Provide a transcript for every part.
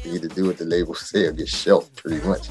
You either do what the label say or get shelved, pretty much.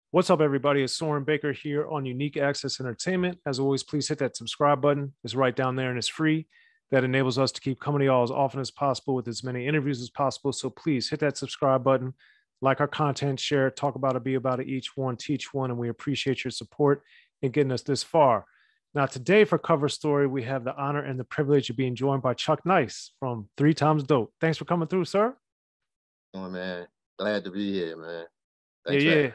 What's up, everybody? It's Soren Baker here on Unique Access Entertainment. As always, please hit that subscribe button. It's right down there and it's free. That enables us to keep coming to y'all as often as possible with as many interviews as possible. So please hit that subscribe button, like our content, share it, talk about it, be about it, each one, teach one. And we appreciate your support in getting us this far. Now, today for Cover Story, we have the honor and the privilege of being joined by Chuck Nice from 3 Times Dope. Thanks for coming through, sir. Oh, man. Glad to be here, man. Thanks, yeah.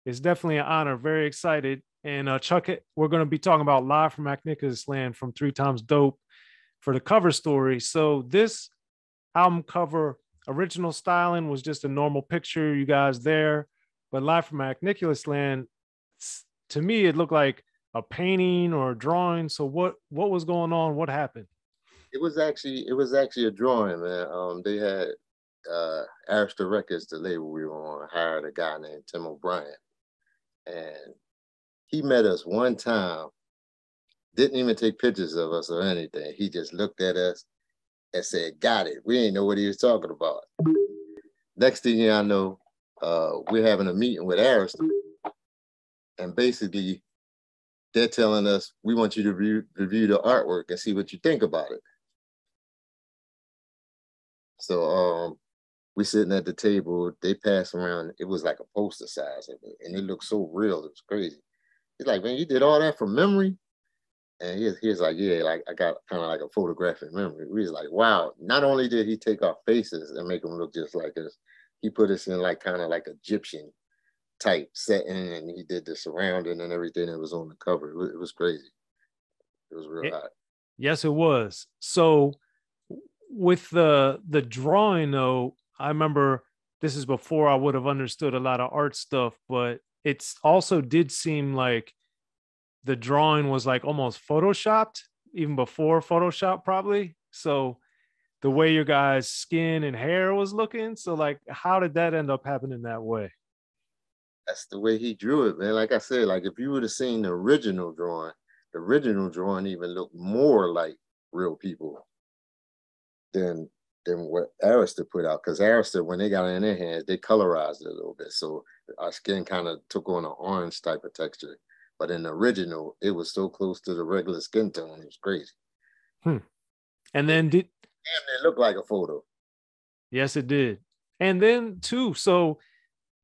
It's definitely an honor. Very excited. And Chuck, we're going to be talking about live from Acknickulous land from 3 Times Dope for the cover story. So this album cover, original styling was just a normal picture, you guys there. But live from Acknickulous land, to me, it looked like a painting or a drawing. So what was going on? What happened? It was actually a drawing, man. They had E.S.T Records, the label we were on, hired a guy named Tim O'Brien. And he met us one time, didn't even take pictures of us or anything. He just looked at us and said, "Got it." We didn't know what he was talking about. Next thing I know, we're having a meeting with E.S.T, and basically they're telling us, "We want you to review the artwork and see what you think about it." So we sitting at the table, they pass around, it was like a poster size of it, and it looked so real, it was crazy. He's like, "Man, you did all that from memory?" And he's like, "Yeah, like I got kind of like a photographic memory." We was like, wow, not only did he take our faces and make them look just like us, he put us in like kind of like Egyptian type setting, and he did the surrounding and everything that was on the cover. It was crazy. It was real hot. Yes, it was. So with the drawing though, I remember this is before I would have understood a lot of art stuff, but it's also did seem like the drawing was like almost photoshopped even before Photoshop probably. So the way your guys' skin and hair was looking. So like, how did that end up happening that way? That's the way he drew it, man. Like I said, like if you would have seen the original drawing even looked more like real people than what E.S.T put out. Because E.S.T, when they got it in their hands, they colorized it a little bit. So our skin kind of took on an orange type of texture. But in the original, it was so close to the regular skin tone, it was crazy. And then it looked like a photo. Yes, it did. And then too, so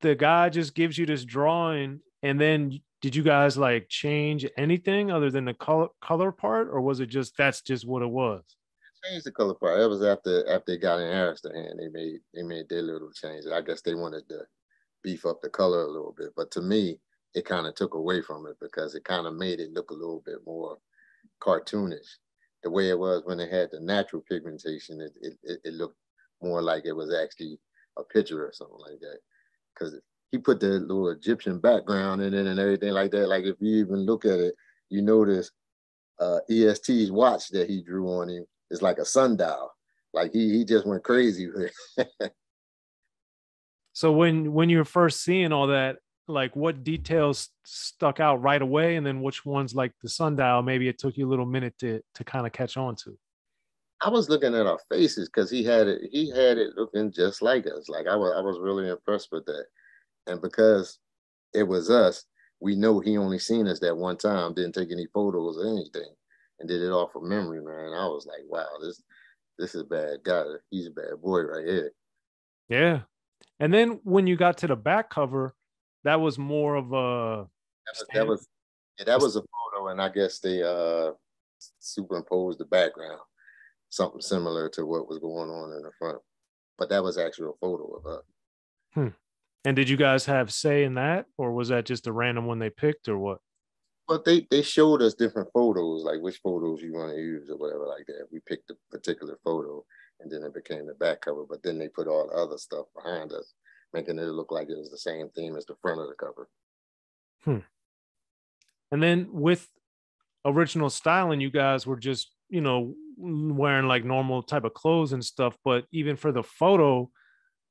the guy just gives you this drawing, and then did you guys like change anything other than the color part, or was it just that's just what it was? Changed the color part. That was after they got in E.S.T hand. They made their little changes. I guess they wanted to beef up the color a little bit, but to me, it kind of took away from it because it kind of made it look a little bit more cartoonish. The way it was when it had the natural pigmentation, it looked more like it was actually a picture or something like that. Because he put the little Egyptian background in it and everything like that. Like if you even look at it, you notice E.S.T's watch that he drew on him is like a sundial. Like he just went crazy with it. So when you were first seeing all that, like what details stuck out right away, and then which ones, like the sundial, maybe it took you a little minute to kind of catch on to? I was looking at our faces because he had it looking just like us. Like I was really impressed with that. And because it was us, we know he only seen us that one time, didn't take any photos or anything, and did it all from memory, man. I was like, wow, this is a bad guy. He's a bad boy right here. Yeah. And then when you got to the back cover, that was more of a that was a photo, and I guess they superimposed the background, something similar to what was going on in the front. But that was actually a photo of her. And did you guys have say in that, or was that just a random one they picked, or what? But they showed us different photos, like which photos you want to use or whatever like that. We picked a particular photo, and then it became the back cover. But then they put all the other stuff behind us, making it look like it was the same theme as the front of the cover. And then with original styling, you guys were just, wearing like normal type of clothes and stuff, but even for the photo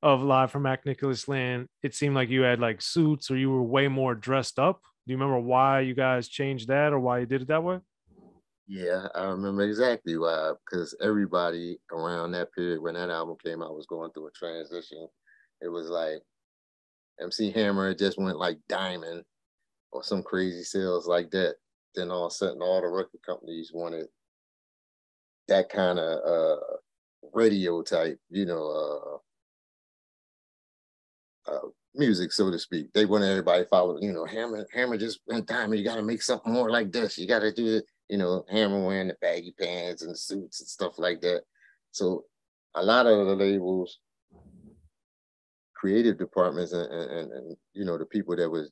of Live from Acknickulous Land, it seemed like you had like suits or you were way more dressed up. Do you remember why you guys changed that or why you did it that way? Yeah, I remember exactly why, because everybody around that period when that album came out was going through a transition. It was like MC Hammer just went like diamond or some crazy sales like that. Then all of a sudden, all the record companies wanted that kind of radio type, music, so to speak. They want everybody follow, Hammer just went diamond. You got to make something more like this. You got to do it, Hammer wearing the baggy pants and suits and stuff like that. So a lot of the labels, creative departments, and the people that was,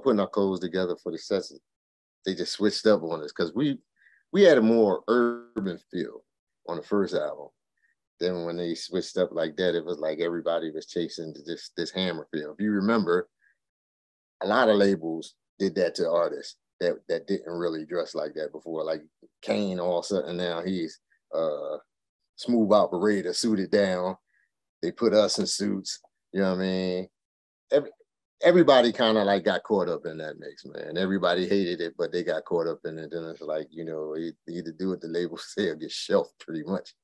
putting our clothes together for the sets, they just switched up on us because we had a more urban feel on the first album. Then when they switched up like that, it was like everybody was chasing this Hammer feel. If you remember, a lot of labels did that to artists that didn't really dress like that before. Like Kane, all of a sudden now he's smooth operator, suited down. They put us in suits. You know what I mean? Everybody kind of like got caught up in that mix, man. Everybody hated it, but they got caught up in it. Then it's like, either do what the label say or get shelved pretty much.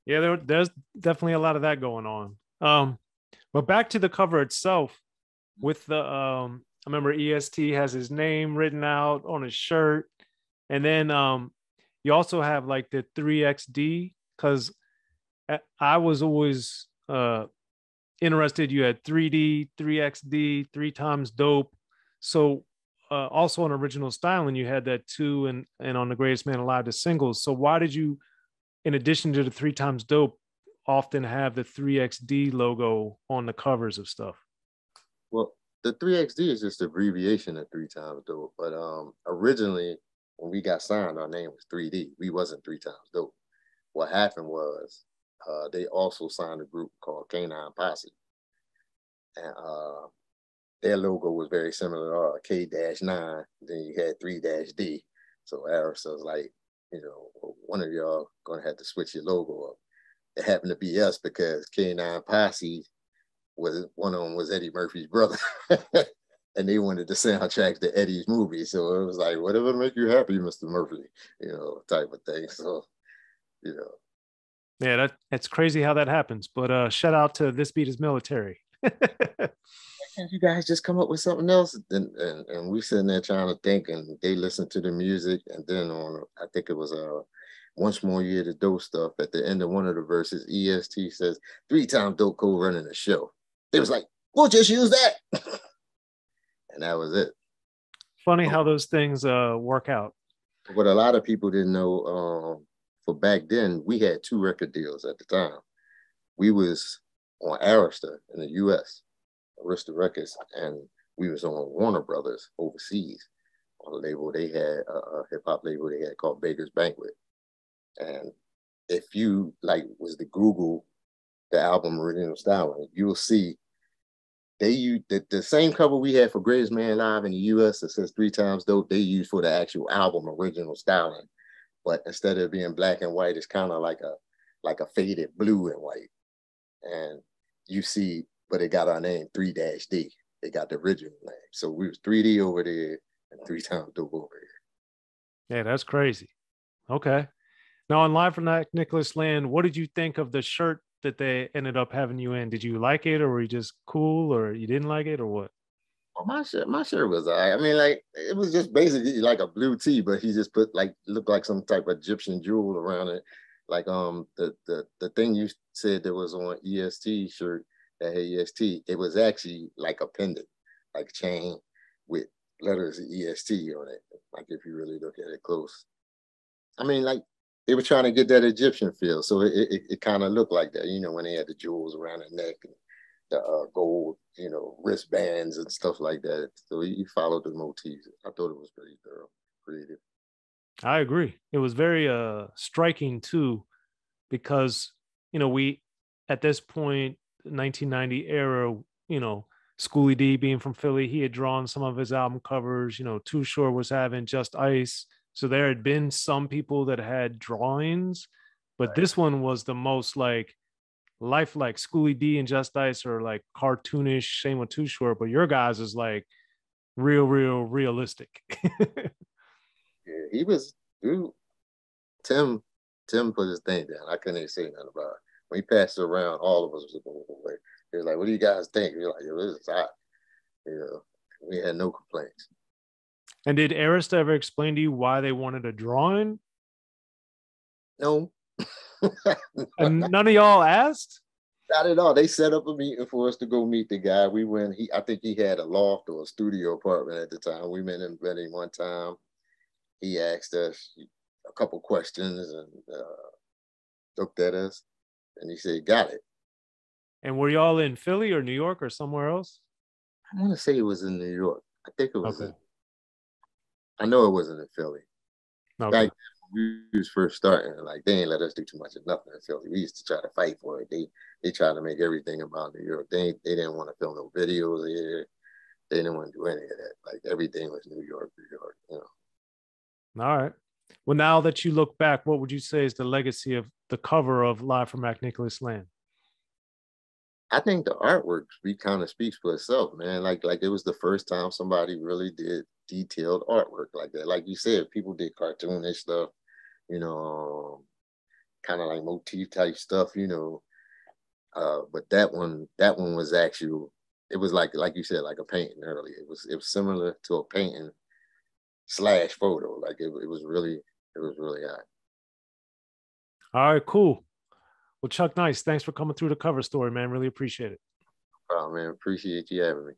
Yeah, there's definitely a lot of that going on. But back to the cover itself with the I remember E.S.T has his name written out on his shirt. And then you also have like the 3XD, because I was always interested. You had 3D, 3XD, 3 times dope. So also on original styling, you had that too, and on the Greatest Man Alive, the singles. So why did you, in addition to the 3 times dope, often have the 3XD logo on the covers of stuff? Well, the 3XD is just abbreviation of 3 times dope. But originally, when we got signed, our name was 3D. We wasn't 3 times dope. What happened was they also signed a group called Canine Posse. And their logo was very similar to our K-9. Then you had 3-D. So Arista was like, one of y'all gonna have to switch your logo up. It happened to be us because K9 Posse was one of them was Eddie Murphy's brother. And they wanted the soundtracks to Eddie's movie. So it was like, whatever make you happy, Mr. Murphy, type of thing. So, Yeah, that's crazy how that happens. But shout out to This Beat Is Military. Can't you guys just come up with something else? And we sitting there trying to think, and they listened to the music. And then I think it was Once More Year to Dope stuff. At the end of one of the verses, E.S.T says, 3 times dope co-running the show. It was like, we'll just use that. And that was it. Funny how those things work out. What a lot of people didn't know, for back then, we had 2 record deals at the time. We was on Arista in the U.S., Arista Records, and we was on Warner Brothers overseas on a label they had, a hip-hop label they had called Baker's Banquet. And if you was to Google the album Original Styling, you'll see they use the same cover we had for Greatest Man Live in the US that says 3 times dope, they use for the actual album Original Styling. But instead of being black and white, it's kind of like a faded blue and white. And you see, but it got our name 3-D. They got the original name. So we was 3D over there and 3 times dope over here. Yeah, that's crazy. Okay. Now on Live from Acknickulous Land, what did you think of the shirt that they ended up having you in? Did you like it, or were you just cool, or you didn't like it, or what? Well, my shirt was all right. I mean, it was just basically like a blue tee, but he just put looked like some type of Egyptian jewel around it. Like the thing you said that was on E.S.T shirt that had E.S.T, it was actually like a pendant, like a chain with letters of E.S.T on it. Like if you really look at it close. I mean, like they were trying to get that Egyptian feel, so it kind of looked like that, when they had the jewels around the neck and the gold, wristbands and stuff like that. So he followed the motifs. I thought it was pretty thorough, creative. I agree. It was very striking too, because we at this point, 1990 era, Schooly D being from Philly, he had drawn some of his album covers. Too Short was having Just Ice, So there had been some people that had drawings, but Right. this one was the most like lifelike. Schooly D and Just Ice are like cartoonish, same with Too Short, but your guys is like real realistic. Yeah, he was dude. Tim Tim put his thing down. I couldn't even say nothing about it. When he passed it around, all of us was going away. He was like, "What do you guys think?" We're like, "Yo, this is hot." You know, we had no complaints. And did Arista ever explain to you why they wanted a drawing? No, And none of y'all asked? not at all. They set up a meeting for us to go meet the guy. We went. I think he had a loft or a studio apartment at the time. We met him one time. He asked us a couple questions and looked at us, and he said, "Got it." And were y'all in Philly or New York or somewhere else? I want to say it was in New York. I think it was Okay. in. I know it wasn't in Philly. Okay. Back when we was first starting, like they ain't let us do too much of nothing in Philly. We used to try to fight for it. They tried to make everything about New York. They didn't want to film no videos here. They didn't want to do any of that. Like everything was New York, New York. You know. All right. Well, now that you look back, what would you say is the legacy of the cover of Live from Acknickulous Land? I think the artwork kind of speaks for itself, man. Like it was the first time somebody really did detailed artwork like that. Like you said, people did cartoonish stuff, you know, kind of like motif type stuff, you know. But that one was actual. It was like you said, like a painting earlier. It was similar to a painting slash photo. Like it was really hot. All right, cool. Well, Chuck Nice, thanks for coming through the cover story, man. Really appreciate it. Oh man, appreciate you having me.